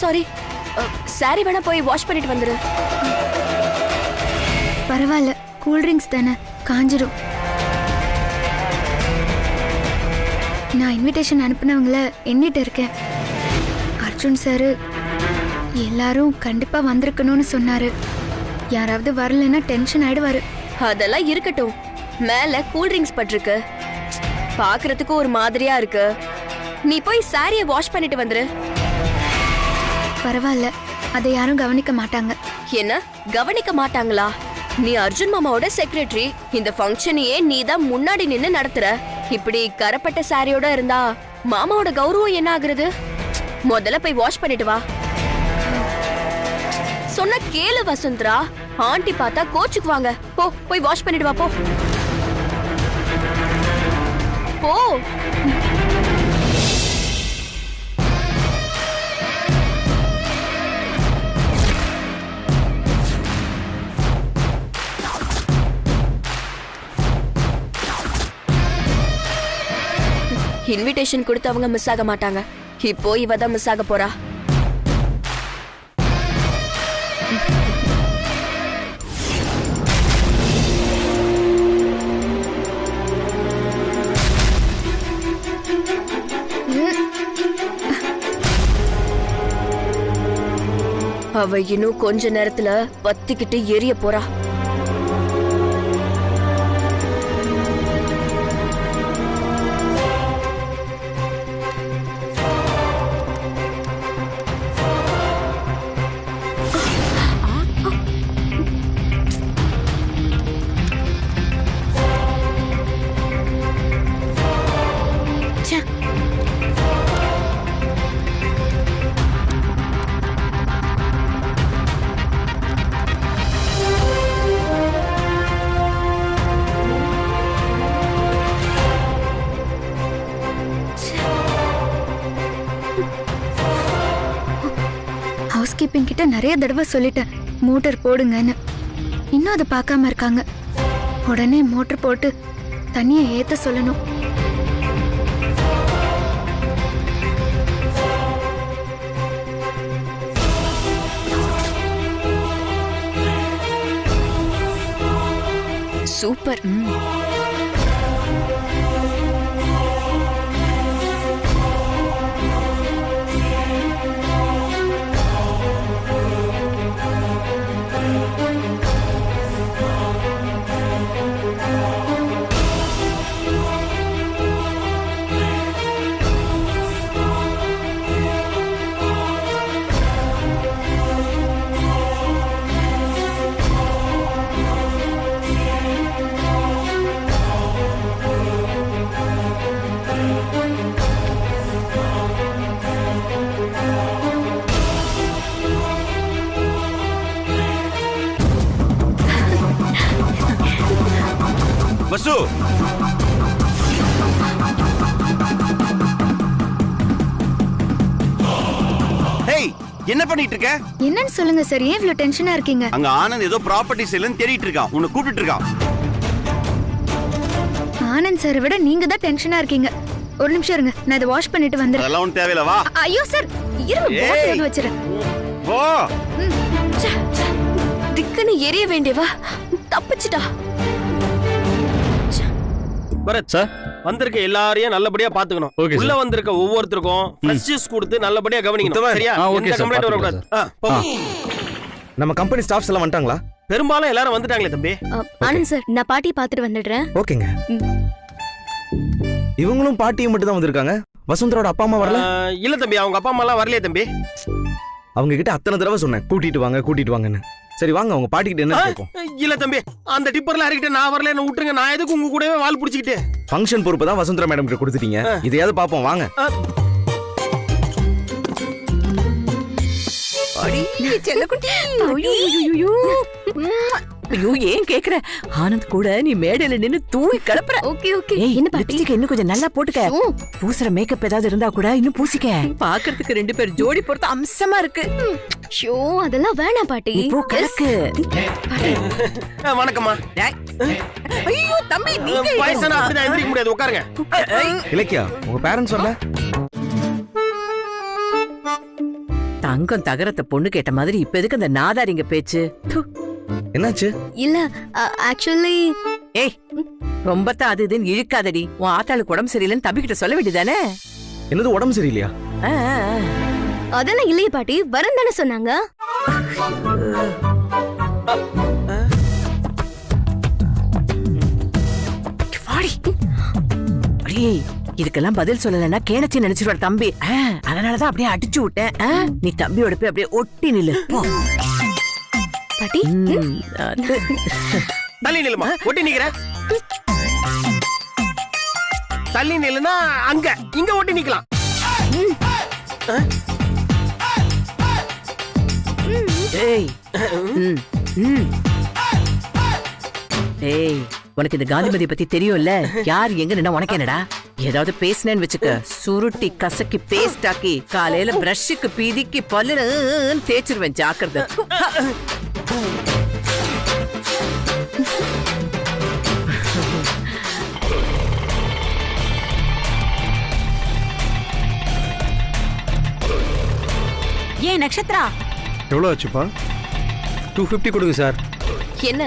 Sorry. Sorry வேணா போய் wash பண்ணிட்டு வந்துரு. பரவாயில்ல, கூல் ட்ரிங்க்ஸ் தானே, காஞ்சிரும். நான் இன்விடேஷன் அனுப்புனவங்கள எண்ணிட்டு இருக்கேன். அர்ஜுன் சார் எல்லாரும் கண்டிப்பா வந்திருக்கணும்னு சொன்னாரு. யாராவது வரலன்னா டென்ஷன் ஆயிடுவாரு. அதெல்லாம் இருக்கட்டும். மேல கூல் ட்ரிங்க்ஸ் பட்டிருக்கு, பாக்குறதுக்கு ஒரு மாதிரியா இருக்கு. நீ போய் சாரிய வாஷ் பண்ணிட்டு வந்துரு. பரவாயில்ல, அதை யாரும் கவனிக்க மாட்டாங்க. என்ன கவனிக்க மாட்டாங்களா? நீ அர்ஜுன் மாமாவோட செக்ரட்டரி. இந்த ஃபங்க்ஷனையே நீ தான் முன்னாடி நின்னு நடத்துற. இப்படி கரப்பட்ட சாரியோட இருந்தா மாமாவோட கௌரவம் என்ன ஆகுறது? முதல்ல போய் வாஷ் பண்ணிட்டு வா. சொன்ன கேளு வசுந்தரா. ஆண்டி பார்த்தா கோச்சுக்குவாங்க. போ போய் வாஷ் பண்ணிட்டு வா. போ போ. இன்விடேஷன் கொடுத்தவங்க மிஸ் ஆக மாட்டாங்க. இப்போ இவ தான் மிஸ் ஆக போறா. அவ இன்னும் கொஞ்ச நேரத்துல பத்திக்கிட்டு எரிய போறா. ஹவுஸ் கீப்பிங் கிட்ட நிறைய தடவை சொல்லிட்டேன் மோட்டர் போடுங்கன்னு. இன்னும் அதை பார்க்காம இருக்காங்க. உடனே மோட்டர் போட்டு தண்ணியை ஏத்த சொல்லணும். சூப்பர். வசு, ஹேய், என்ன பண்ணிட்டு இருக்க? என்னன்னு சொல்லுங்க சார், ஏன் இவ்வளவு டென்ஷனா இருக்கீங்க? அங்க ஆனந்த் ஏதோ ப்ராப்பர்ட்டி சேல்னு தேடிட்டு இருக்கான். உன்னை கூப்பிட்டு இருக்கான். ஆனந்த் சாரை விட நீங்க தான் டென்ஷனா இருக்கீங்க. ஒரு நிமிஷம் இருங்க, நான் இதை வாஷ் பண்ணிட்டு வந்துடுறேன். அதெல்லாம் ஒன்றும் தேவையில்ல, வா. ஐயோ சார், இருங்க, பாட்டில் வந்து வச்சிரேன். வா. திக்குன்னு எரிய வேண்டியவா தப்பிச்சிட்டா. பரத் சார், வந்திருக்க எல்லாரையும் நல்லபடியா பாத்துக்கணும். உள்ள வந்திருக்க ஒவ்வொருத்தருக்கும் ஃப்ரெஷ் ஜூஸ் கொடுத்து நல்லபடியா கவனிக்கணும். சரியா? எந்த கம்ப்ளைண்ட் வரக்கூடாது. நம்ம கம்பெனி ஸ்டாஃப்ஸ் எல்லாம் வந்துட்டாங்களா? பெரும்பாலும் எல்லாரும் வந்துட்டாங்களே தம்பி. ஆனந்த் சார், நான் பாட்டி பாத்துட்டு வந்துடுறேன். ஓகேங்க. இவங்களும் பாட்டியும் மட்டும் தான் வந்திருக்காங்க. வசுந்தரோட அப்பா அம்மா வரல? இல்ல தம்பி, அவங்க அப்பா அம்மா எல்லாம் வரலையே தம்பி. அவங்க கிட்ட அத்தனை தடவை சொன்னேன் கூட்டிட்டு வாங்கன்னு. சரி வாங்க, அவங்க பாட்டிக்கிட்ட என்ன கேட்போம். இல்ல தம்பி, அந்த டிப்பர்ல இறக்கிட்டு நான் வரல, என்ன விட்டுருங்க. நான் எதுக்கு உங்க கூடவே வால் பிடிச்சிக்கிட்டு? ஃபங்க்ஷன் பொறுப்பு தான் வசுந்தரா மேடம் கிட்ட கொடுத்துட்டீங்க. இதையாவது பாப்போம், வாங்க. ஐயோ, ஏன் கேக்குற? ஆனந்த் கூட நீ மேடையில நின்னு தூவி கிளப்புற. Okay okay. என்ன பாட்டி? லிப்ஸ்டிக் இன்னும் கொஞ்சம் நல்லா போட்டுக்க. பூசுற மேக்கப் ஏதாவது இருந்தா கூட இன்னும் பூசிக்க. பாக்குறதுக்கு ரெண்டு பேர் ஜோடி பொறுத்து அம்சமா இருக்கு. ஷோ, அதெல்லாம் வேணாம் பாட்டி. இப்போ கலக்கு. வணக்கம்மா. ஐயோ தம்பி, நீங்க வயசான அப்படிதான் எந்திரிக்க முடியாது, உட்காருங்க. இலக்கியா, உங்க பேரண்ட்ஸ் வரல? தங்கம் தகரத்தை பொண்ணு கேட்ட மாதிரி இப்ப எதுக்கு அந்த நாதாரிங்க பேச்சு? து. என்னாச்சு? இல்ல ஆக்சுவலி ஏய் ரொம்ப தான் அது இதுன்னு இழுக்காதடி. உன் ஆத்தாளுக்கு உடம்பு சரியில்லைன்னு தம்பிக்கிட்ட சொல்ல வேண்டியதானே? என்னது உடம்பு சரியில்லையா? அதெல்லாம் இல்லையே பாட்டி, வரேன் தானே சொன்னாங்க. வாடி. அடியே இதுக்கெல்லாம் பதில் சொல்லலைன்னா கேணச்சி நினைச்சிருவார் தம்பி. அதனாலதான் அப்படியே அடிச்சு விட்டேன். நீ தம்பியோட போய் அப்படியே ஒட்டி நில்லு போ. பாட்டி தள்ளி நில்லுமா, ஒட்டி நிக்கிற. தள்ளி நில்லுனா அங்க இங்க ஒட்டி நிக்கலாம். ஏய் ஏய் உனக்கு இந்த காந்திமதி பத்தி தெரியும்ல? யார் எங்க நின்னா உனக்கு என்னடா? ஏதாவது பேசினேன்னு வச்சுக்க, சுருட்டி கசக்கி பேஸ்ட் ஆக்கி காலையில பிரஷுக்கு பீதிக்கு பல்லுன்னு தேய்ச்சிருவேன். ஜாக்கிரதை. ஏன் நட்சத்திரா, எவ்வளோ ஆச்சுப்பா? 250 கொடுங்க சார். என்ன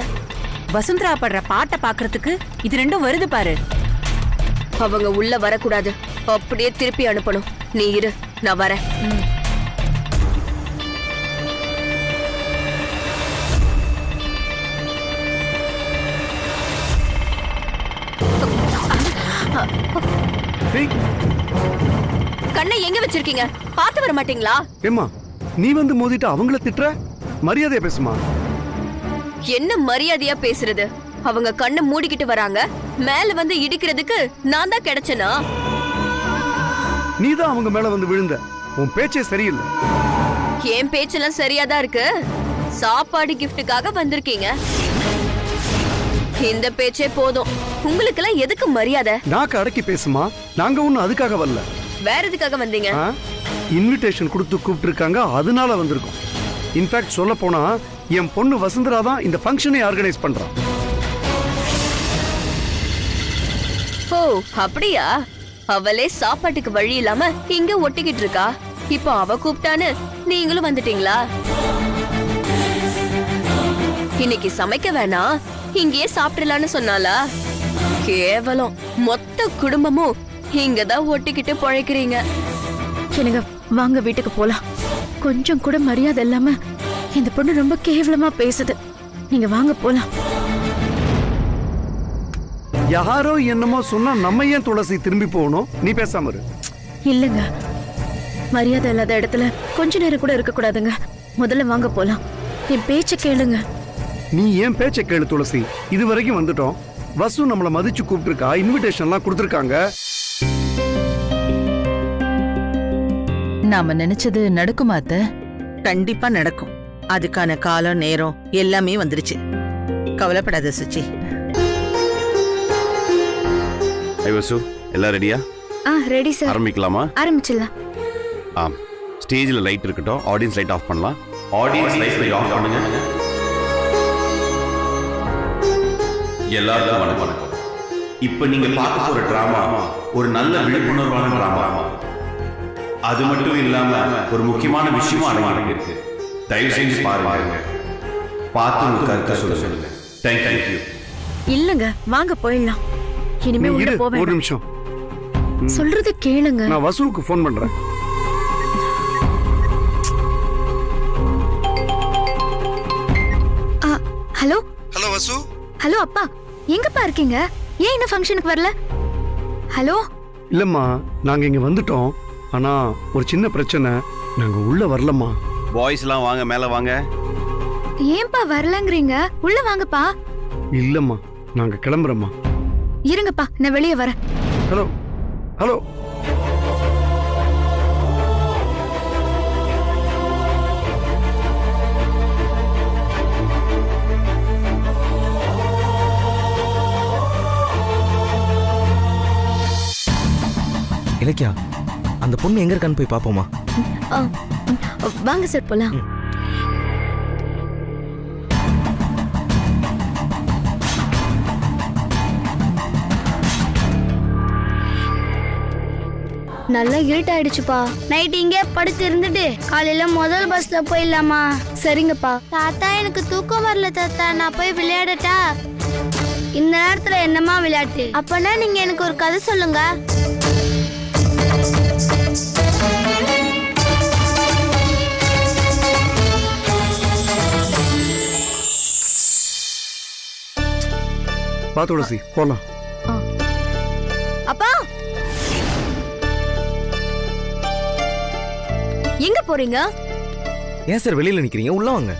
வசுந்தரா படுற பாட்டை பாக்குறதுக்கு இது ரெண்டும் வருது பாரு. அவங்க உள்ள வரக்கூடாது, அப்படியே திருப்பி அனுப்பணும். நீ இரு, நான் வரேன். கண்ணை எங்க வச்சிருக்கீங்க? பார்த்து வர மாட்டீங்களா? ஏம்மா நீ வந்து மோதிட்டு அவங்கள திட்டுற? மரியாதையா பேசுமா. என்ன மரியாதையா பேசுறது? அவங்க கண்ணை மூடிக்கிட்டு வராங்க, மேல வந்து இடிக்கிறதுக்கு நான் தான் கிடைச்சனா? நீ தான் அவங்க மேல வந்து விழுந்த. உன் பேச்சே சரியில்லை. என் பேச்செல்லாம் சரியாதான் இருக்கு. சாப்பாடு கிஃப்ட்டுக்காக வந்திருக்கீங்க, இந்த பேச்சே போதும். உங்களுக்கெல்லாம் எதுக்கு மரியாதை? நாக்கு அடக்கி பேசுமா. நாங்க ஒண்ணும் அதுக்காக வரல. வேற எதுக்காக வந்தீங்க? இன்விடேஷன் கொடுத்து கூப்பிட்டு இருக்காங்க, அதனால வந்திருக்கோம். இன்ஃபேக்ட் சொல்ல போனா என் பொண்ணு வசுந்தரா தான் இந்த ஃபங்க்ஷனை ஆர்கனைஸ் பண்றான். ஓ அப்படியா? அவளே சாப்பாட்டுக்கு வழி இல்லாம இங்க ஒட்டிக்கிட்டு இருக்கா. இப்போ அவ கூப்பிட்டான்னு நீங்களும் வந்துட்டீங்களா? இன்னைக்கு சமைக்க வேணாம், இங்கேயே சாப்பிடலான்னு சொன்னாலா? கேவலம். மொத்த குடும்பமும் இங்கதான் ஒட்டிக்கிட்டு பொழைக்கிறீங்க. எனக்கு வாங்க வீட்டுக்கு போலாம். கொஞ்சம் கூட மரியாதை இல்லாம இந்த பொண்ணு ரொம்ப கேவலமா பேசுது. நீங்க வாங்க போலாம். யாரோ என்னமோ சொன்னா நம்ம ஏன் துளசி திரும்பி போகணும்? நீ பேசாம இரு. இல்லங்க, மரியாதை இல்லாத இடத்துல கொஞ்ச நேரம் கூட இருக்க கூடாதுங்க. முதல்ல வாங்க போலாம். என் பேச்ச கேளுங்க. நீ ஏன் பேச்ச கேளு துளசி. இது வரைக்கும் வந்துட்டோம். வசு நம்மள மதிச்சு கூப்பிட்டுருக்கா, இன்விடேஷன்லாம் கொடுத்துருக்காங்க. நாம நினைச்சது நடக்குமா அத்தை? கண்டிப்பா நடக்கும். அதுக்கான காலம் நேரம் எல்லாமே வந்துருச்சு. கவலைப்படாத சுச்சி. வசு எல்லாம் ரெடியா? Ready sir. ஆரம்பிக்கலாமா? ஆரம்பிச்சிடலாம். ஆம். ஸ்டேஜ்ல லைட் இருக்கட்டும். ஆடியன்ஸ் லைட் ஆஃப் பண்ணலாம். ஆடியன்ஸ் லைட் ஆஃப் பண்ணுங்க. எல்லாருக்கும் வணக்கம். இப்ப நீங்க பார்க்க போற டிராமா ஒரு நல்ல விழிப்புணர்வான டிராமா. அது மட்டும் இல்லாம ஒரு முக்கியமான விஷயமும் அடங்கி இருக்கு. தயவு செஞ்சு பாருங்க. பார்த்து உங்க கருத்தை சொல்லுங்க. தேங்க்யூ. இல்லங்க, வாங்க போயிடலாம். இனிமே நீ உள்ள இரு, போவேன். ஒரு நிமிஷம். சொல்றது கேளுங்க. நான் வசுவுக்கு ஃபோன் பண்றேன். ஹலோ. ஹலோ வசு. ஹலோ அப்பா, எங்கப்பா இருக்கீங்க? ஏன் இந்த ஃபங்க்ஷனுக்கு வரல? ஹலோ. இல்லம்மா, நாங்க இங்க வந்துட்டோம். ஆனா ஒரு சின்ன பிரச்சனை, நாங்க உள்ள வரலம்மா. பாய்ஸ்லாம் வாங்க, மேல வாங்க. ஏன்பா வரலங்கறீங்க? உள்ள வாங்கப்பா. இல்லம்மா, நாங்க கிளம்புறோம்மா. இருங்கப்பா, நான் வெளியே வரேன். Hello hello. இலக்கியா, அந்த பொண்ணு எங்க இருக்கான்னு போய் பாப்போமா? வாங்க சார் போலாம். நல்லா இருட்டாயிடுச்சுப்பா. நைட் இங்கே படுத்து இருந்துட்டு காலையில முதல் பஸ்ல போயிடலாமா? சரிங்கப்பா. தாத்தா எனக்கு தூக்கம் வரல தாத்தா, நான் போய் விளையாடட்டா? இந்த நேரத்துல என்னமா விளையாட்டு? அப்பனா நீங்க எனக்கு ஒரு கதை சொல்லுங்க. பா துளசி, போலாம். அப்பா எங்க போறீங்க? ஏன் சார் வெளியில நிக்கிறீங்க? உள்ள வாங்க.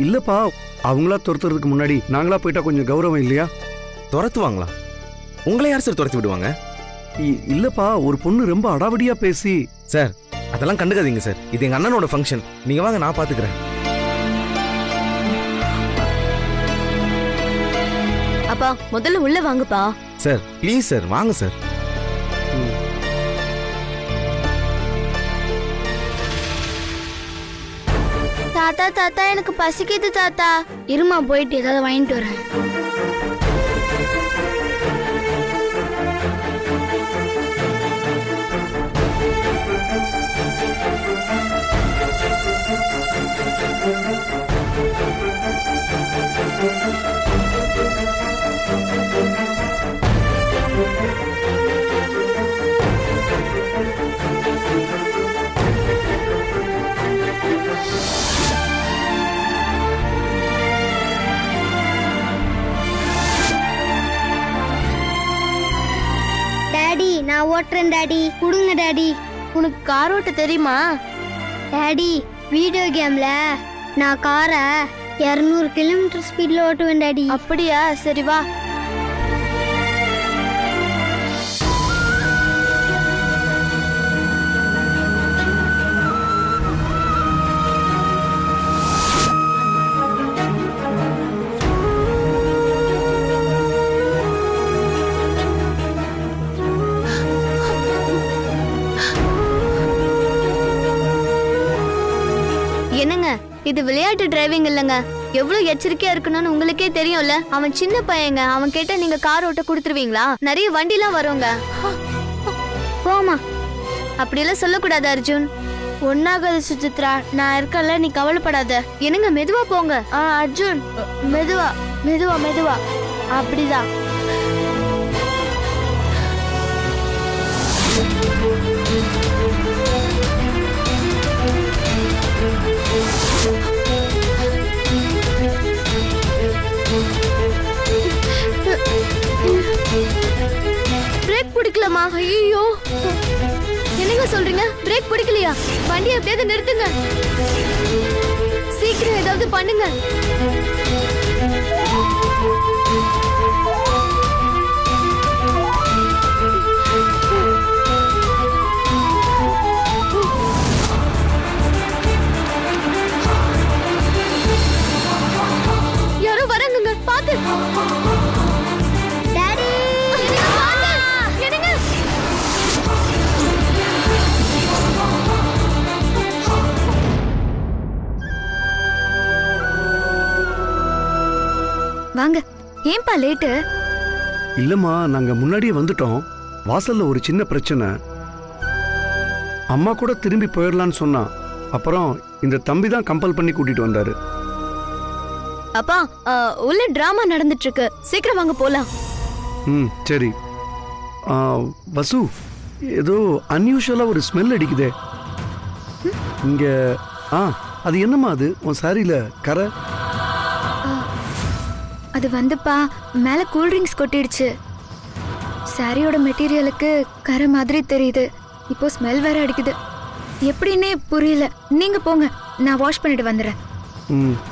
இல்லப்பா, அவங்களா துரத்துறதுக்கு முன்னாடி நாங்களா போயிட்டா கொஞ்சம் கௌரவம் இல்லையா? துரத்துவாங்களா? உங்களை யார் சார் துரத்தி விடுவாங்க? இல்லப்பா, ஒரு பொண்ணு ரொம்ப அடாவடியா பேசி. சார் அதெல்லாம் கண்டுக்காதீங்க சார், இது எங்க அண்ணனோட ஃபங்க்ஷன். நீங்க வாங்க, நான் பாத்துக்கிறேன். அப்பா முதல்ல உள்ள வாங்கப்பா. சார் ப்ளீஸ் சார், வாங்க சார். தாத்தா தாத்தா எனக்கு பசிக்குது தாத்தா. இருமா போயிட்டு ஏதாவது வாங்கிட்டு வரேன். டாடி நான் ஓட்டுறேன் டாடி, கொடுங்க டாடி. உனக்கு கார் ஓட்ட தெரியுமா? டாடி வீடியோ கேம்ல நான் காரை 200 கிலோமீட்டர் ஸ்பீட்ல ஓட்டுவேன் டாடி. அப்படியா? சரி வா. என்னங்க இது விளையாட்டு டிரைவிங் இல்லங்க, எவ்வளவு எச்சரிக்கையா இருக்கணும்னு உங்களுக்கே தெரியும்ல. அவன் சின்ன பையங்க, அவன் கேட்டா நீங்க கார் ஓட்ட கொடுத்துருவீங்களா? நிறைய வண்டிலாம் வருங்க. போமா, அப்படியெல்லாம் சொல்லக்கூடாது அர்ஜுன். ஒன்னாகாது சுசித்ரா, நான் இருக்கல, நீ கவலைப்படாத. என்னங்க மெதுவா போங்க. அர்ஜுன் மெதுவா மெதுவா மெதுவா, அப்படிதான். பிரேக் பிடிக்கலாமா? ஐயோ, என்னங்க சொல்றீங்க? பிரேக் பிடிக்கலையா? வண்டியை எப்படியாவது நிறுத்துங்க, சீக்கிரம் ஏதாவது பண்ணுங்க. யாரோ வராங்க, பாத்து. வாங்க. ஏன்பா லேட்டு? இல்லம்மா, நாங்க முன்னாடியே வந்துட்டோம். வாசல்ல ஒரு சின்ன பிரச்சனை. அம்மா கூட திரும்பி போயிடலான்னு சொன்னா, அப்புறம் இந்த தம்பி தான் கம்பல் பண்ணி கூட்டிட்டு வந்தாரு. அப்பா உள்ள டிராமா நடந்துட்டு இருக்கு, சீக்கிரம் வாங்க போலாம். சரி. வசு, ஏதோ அன்யூஷுவலா ஒரு ஸ்மெல் அடிக்குதே இங்க. அது என்னம்மா? அது உன் சாரியில கரை? அது வந்துப்பா, மேல கூல் ட்ரிங்க்ஸ் கொட்டிடுச்சு. சாரியோட மெட்டீரியலுக்கு கரை மாதிரி தெரியுது. இப்போ ஸ்மெல் வேற அடிக்குது, எப்படின்னே புரியல. நீங்க போங்க, நான் வாஷ் பண்ணிட்டு வந்துடுறேன்.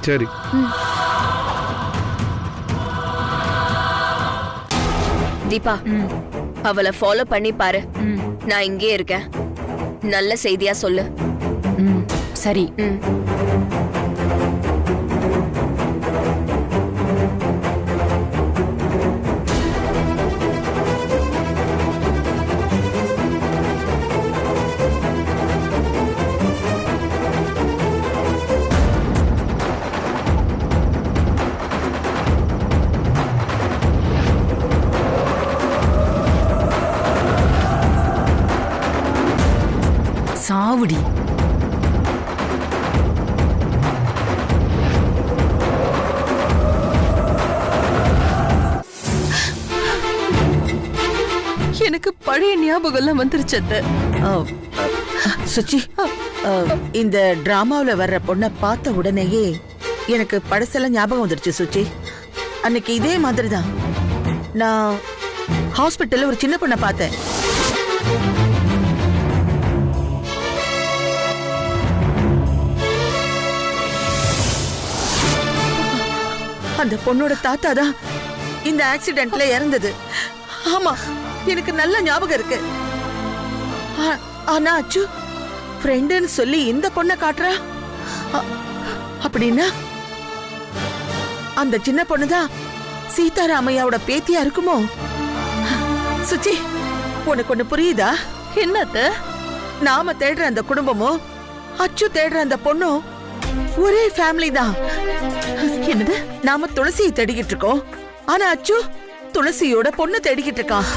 சரி. தீபா, அவளை ஃபாலோ பண்ணி பாரு. நான் இங்கே இருக்கேன், நல்ல செய்தியா சொல்லு. சரி. ரவுடி. எனக்கு பழைய ஞாபகம் எல்லாம் வந்துருச்சு அத்தை. சுச்சி, இந்த டிராமாவுல வர்ற பொண்ண பார்த்த உடனேயே எனக்கு பழசெல்லாம் ஞாபகம் வந்துருச்சு சுச்சி. அன்னைக்கு இதே மாதிரி தான் நான் ஹாஸ்பிட்டல்ல ஒரு சின்ன பொண்ணை பார்த்தேன். அந்த பொண்ணோட தாத்தா தான் இந்த ஆக்சிடென்ட்ல இறந்தது. ஆமா, எனக்கு நல்ல ஞாபகம் இருக்கு. ஆனா அச்சு ஃப்ரெண்டுன்னு சொல்லி இந்த பொண்ணை காட்டுறா. அப்படின்னா அந்த சின்ன பொண்ணுதான் சீதாராமையாவோட பேத்தியா இருக்குமோ? சுச்சி, உனக்கு ஒண்ணு புரியுதா? என்னத்த? நாம தேடுற அந்த குடும்பமும் அச்சு தேடுற அந்த பொண்ணும் ஒரே ஃபேமிலி தான். என்னது? நாம துளசியை தேடிக்கிட்டு இருக்கோம், ஆனா அச்சு துளசியோட பொண்ணு தேடிக்கிட்டு இருக்கான்.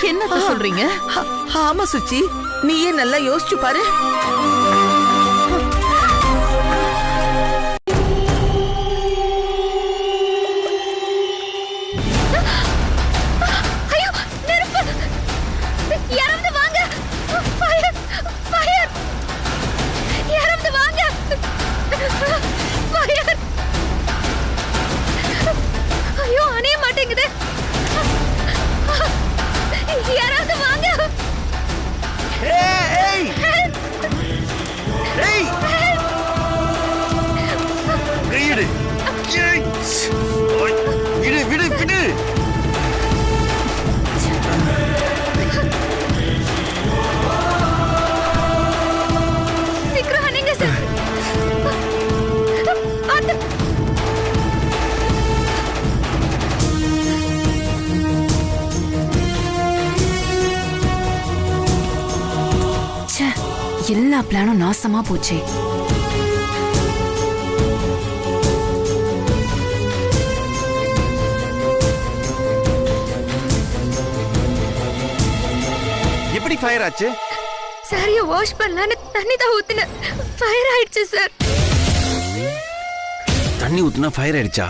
என்ன சொல்றீங்க? ஆமா சுச்சி, நீயே நல்லா யோசிச்சு பாரு. ஐயோ, நெருப்பு! யாராவது வாங்க! ஃபயர்! ஃபயர்! யாராவது வாங்க! ஃபயர்! ஐயோ, அணைய மாட்டேங்குது. யாராவது வாங்க! ஏய்! ஏய்! கையிடு! ஏய்! ஓய்! விடு விடு விடு! சீக்கிரம் அணைங்க சார். எல்லா பிளானும் நாசமா போச்சே. எப்படி ஃபயர் ஆச்சு? சாரிய வாஷ் பண்ணலான்னு தண்ணி தான் ஊத்துன. ஃபயர் ஆயிடுச்சு சார். தண்ணி ஊத்துனா ஃபயர் ஆயிடுச்சா?